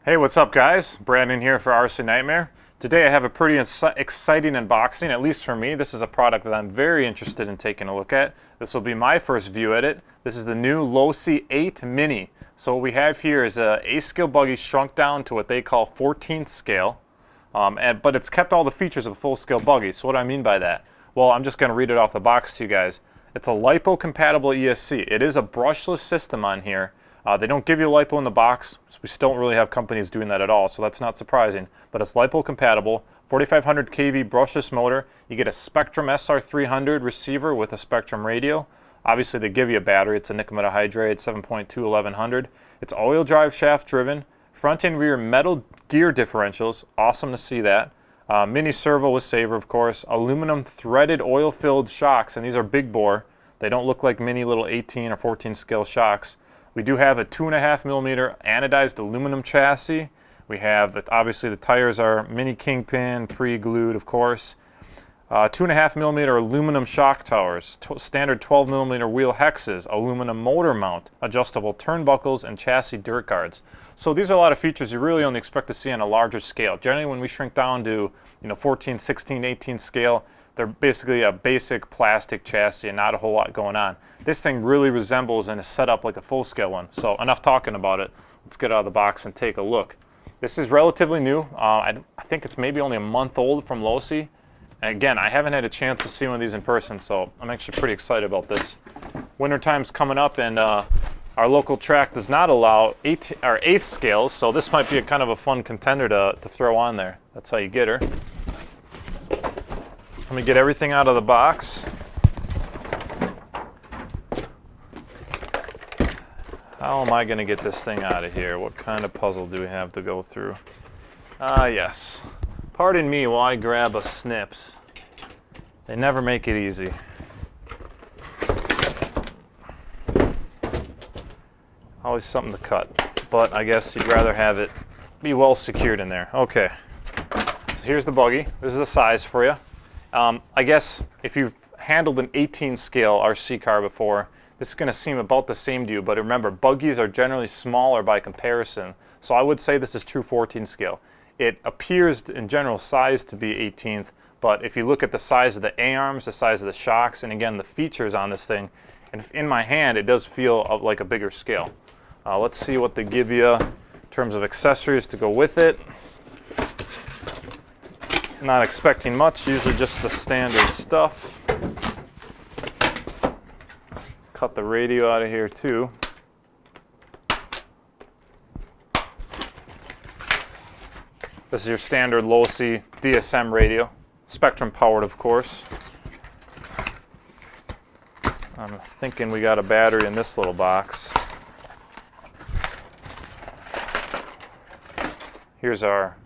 Hey, what's up guys? Brandon here for RC Nightmare. Today I have a pretty exciting unboxing, at least for me. This is a product that I'm very interested in taking a look at. This will be my first view at it. This is the new Losi 8 Mini. So what we have here is a A-scale buggy shrunk down to what they call 14th scale. But it's kept all the features of a full-scale buggy. So what do I mean by that? Well, I'm just going to read it off the box to you guys. It's a LiPo-compatible ESC. It is a brushless system on here. They don't give you LiPo in the box, so we still don't really have companies doing that at all, so that's not surprising. But it's LiPo compatible, 4500 kV brushless motor. You get a Spectrum SR300 receiver with a Spectrum radio. Obviously they give you a battery. It's a nickel metal hydride 7.2 1100. It's all-wheel drive shaft driven, front and rear metal gear differentials. Awesome to see that. Mini servo with saver, of course. Aluminum threaded oil-filled shocks, and these are big bore. They don't look like mini little 18 or 14 scale shocks. We do have a 2.5mm anodized aluminum chassis. We have, obviously the tires are mini kingpin, pre-glued of course. 2.5mm aluminum shock towers, standard 12mm wheel hexes, aluminum motor mount, adjustable turnbuckles, and chassis dirt guards. So these are a lot of features you really only expect to see on a larger scale. Generally when we shrink down to 14, 16, 18 scale, they're basically a basic plastic chassis and not a whole lot going on. This thing really resembles and is set up like a full-scale one. So enough talking about it. Let's get out of the box and take a look. This is relatively new. I think it's maybe only a month old from Losi. And again, I haven't had a chance to see one of these in person, so I'm actually pretty excited about this. Winter time's coming up, and our local track does not allow 8th scales, so this might be a kind of a fun contender to throw on there. That's how you get her. Let me get everything out of the box. How am I going to get this thing out of here? What kind of puzzle do we have to go through? Yes. Pardon me while I grab a snips. They never make it easy. Always something to cut, but I guess you'd rather have it be well secured in there. Okay. So here's the buggy. This is the size for you. I guess if you've handled an 18 scale RC car before, this is going to seem about the same to you, but remember, buggies are generally smaller by comparison, so I would say this is true 14 scale. It appears in general size to be 18th, but if you look at the size of the A-arms, the size of the shocks, and again the features on this thing, and in my hand it does feel like a bigger scale. Let's see what they give you in terms of accessories to go with it. Not expecting much, usually just the standard stuff. Cut the radio out of here too. This is your standard Losi DSM radio, Spectrum powered of course. I'm thinking we got a battery in this little box. Here's our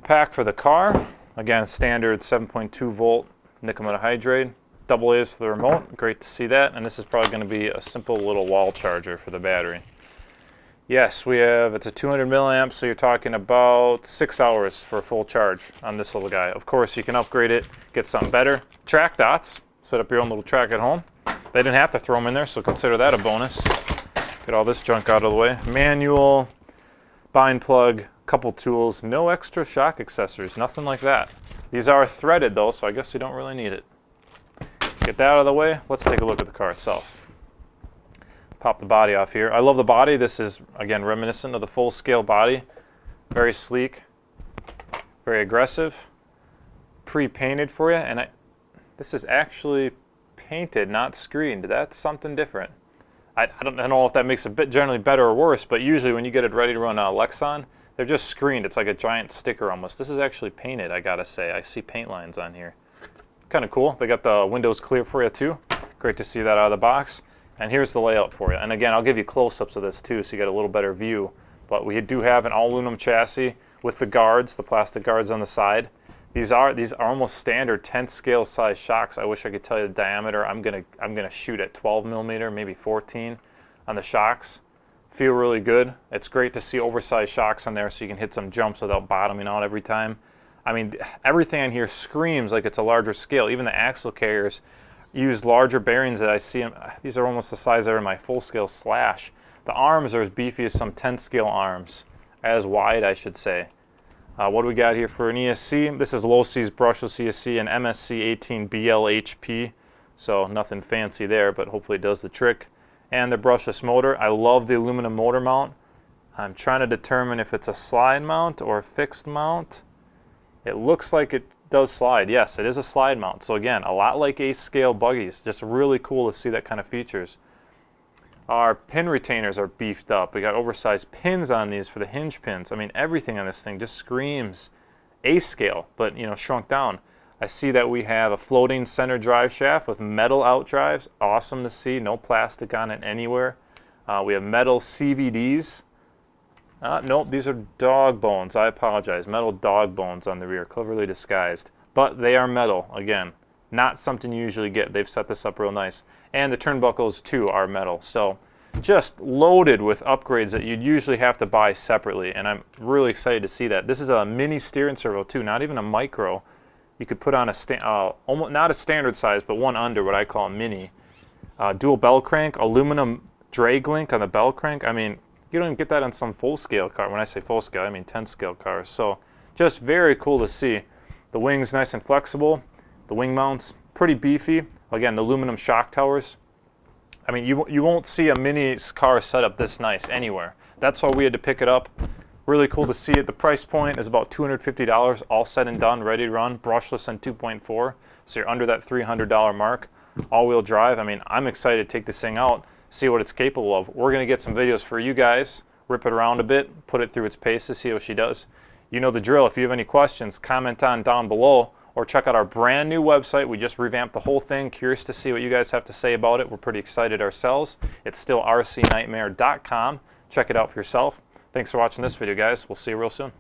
pack for the car. Again, standard 7.2 volt nickel metal hydride. Double A's for the remote. Great to see that. And this is probably going to be a simple little wall charger for the battery. Yes, we have, it's a 200 milliamps, so you're talking about 6 hours for a full charge on this little guy. Of course, you can upgrade it, get something better. Track dots. Set up your own little track at home. They didn't have to throw them in there, so consider that a bonus. Get all this junk out of the way. Manual, bind plug, couple tools, no extra shock accessories, nothing like that. These are threaded though, so I guess you don't really need it. Get that out of the way, let's take a look at the car itself. Pop the body off here. I love the body. This is, again, reminiscent of the full-scale body. Very sleek, very aggressive, pre-painted for you, and this is actually painted, not screened. That's something different. I don't know if that makes it generally better or worse, but usually when you get it ready to run Lexan, they're just screened. It's like a giant sticker almost. This is actually painted, I gotta say. I see paint lines on here. Kind of cool. They got the windows clear for you too. Great to see that out of the box. And here's the layout for you. And again, I'll give you close-ups of this too so you get a little better view. But we do have an all-aluminum chassis with the guards, the plastic guards on the side. These are almost standard 10th scale size shocks. I wish I could tell you the diameter. I'm gonna shoot at 12mm, maybe 14 on the shocks. Feel really good. It's great to see oversized shocks on there so you can hit some jumps without bottoming out every time. I mean, everything on here screams like it's a larger scale. Even the axle carriers use larger bearings that I see. These are almost the size that are in my full scale Slash. The arms are as beefy as some 10 scale arms. as wide, I should say. What do we got here for an ESC? This is Losi's brushless ESC, an MSC 18 BLHP, so nothing fancy there, but hopefully it does the trick. And the brushless motor. I love the aluminum motor mount. I'm trying to determine if it's a slide mount or a fixed mount. It looks like it does slide. Yes, it is a slide mount. So again, a lot like 8th scale buggies. Just really cool to see that kind of features. Our pin retainers are beefed up. We got oversized pins on these for the hinge pins. I mean, everything on this thing just screams 8th scale, but you know, shrunk down. I see that we have a floating center drive shaft with metal out drives. Awesome to see. No plastic on it anywhere. We have metal CVDs. Nope, these are dog bones. I apologize. Metal dog bones on the rear, cleverly disguised. But they are metal, again. Not something you usually get. They've set this up real nice. And the turnbuckles, too, are metal. So just loaded with upgrades that you'd usually have to buy separately. And I'm really excited to see that. This is a mini steering servo, too, not even a micro. You could put on a, almost not a standard size, but one under what I call a mini. Dual bell crank, aluminum drag link on the bell crank. I mean, you don't even get that on some full-scale car. When I say full-scale, I mean 10-scale cars. So just very cool to see. The wing's nice and flexible. The wing mounts, pretty beefy. Again, the aluminum shock towers. I mean, you won't see a mini car setup this nice anywhere. That's why we had to pick it up. Really cool to see it. The price point is about $250, all said and done, ready to run, brushless and 2.4. So you're under that $300 mark. All-wheel drive. I mean, I'm excited to take this thing out, see what it's capable of. We're going to get some videos for you guys, rip it around a bit, put it through its paces, see what she does. You know the drill. If you have any questions, comment on down below, or check out our brand new website. We just revamped the whole thing. Curious to see what you guys have to say about it. We're pretty excited ourselves. It's still rcnightmare.com. Check it out for yourself. Thanks for watching this video, guys. We'll see you real soon.